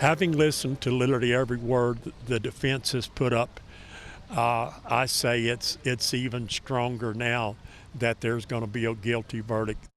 Having listened to literally every word the defense has put up, I say it's even stronger now that there's going to be a guilty verdict.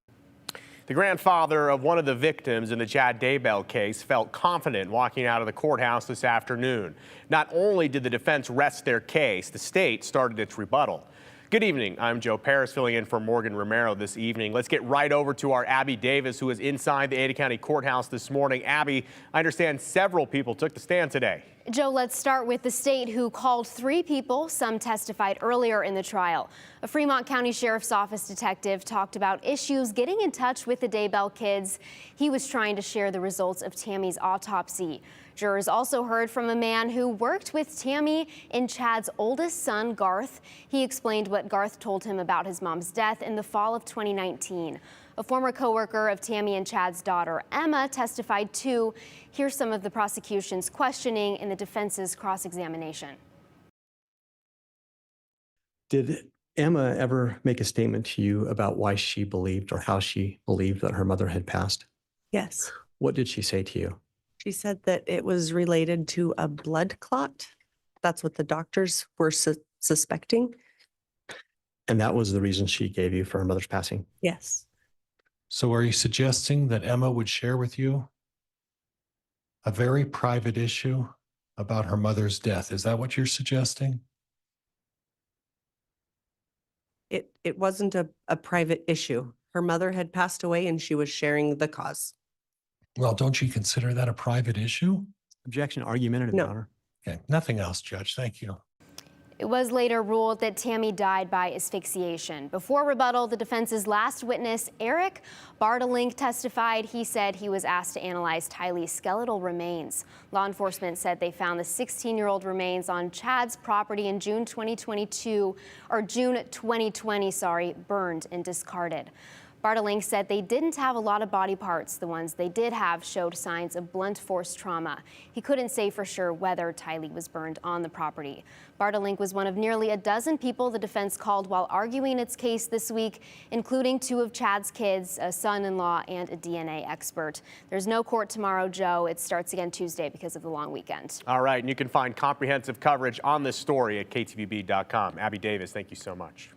The grandfather of one of the victims in the Chad Daybell case felt confident walking out of the courthouse this afternoon. Not only did the defense rest their case, the state started its rebuttal. Good evening. I'm Joe Paris filling in for Morgan Romero this evening. Let's get right over to our Abby Davis, who is inside the Ada County Courthouse this morning. Abby, I understand several people took the stand today. Joe, let's start with the state, who called 3 people. Some testified earlier in the trial. A Fremont County Sheriff's Office detective talked about issues getting in touch with the Daybell kids. He was trying to share the results of Tammy's autopsy. Jurors also heard from a man who worked with Tammy and Chad's oldest son, Garth. He explained what Garth told him about his mom's death in the fall of 2019. A former co-worker of Tammy and Chad's daughter, Emma, testified too. Here's some of the prosecution's questioning and the defense's cross-examination. Did Emma ever make a statement to you about why she believed or how she believed that her mother had passed? Yes. What did she say to you? She said that it was related to a blood clot. That's what the doctors were suspecting. And that was the reason she gave you for her mother's passing? Yes. So are you suggesting that Emma would share with you a very private issue about her mother's death? Is that what you're suggesting? It wasn't a private issue. Her mother had passed away and she was sharing the cause. Well, don't you consider that a private issue? Objection, argumentative, No. Your Honor. Okay, nothing else, Judge. Thank you. It was later ruled that Tammy died by asphyxiation. Before rebuttal, the defense's last witness, Eric Bartelink, testified. He said he was asked to analyze Tylee's skeletal remains. Law enforcement said they found the 16-year-old remains on Chad's property in June 2020, burned and discarded. Bartelink said they didn't have a lot of body parts. The ones they did have showed signs of blunt force trauma. He couldn't say for sure whether Tylee was burned on the property. Bartelink was one of nearly a dozen people the defense called while arguing its case this week, including 2 of Chad's kids, a son-in-law, and a DNA expert. There's no court tomorrow, Joe. It starts again Tuesday because of the long weekend. All right, and you can find comprehensive coverage on this story at ktvb.com. Abby Davis, thank you so much.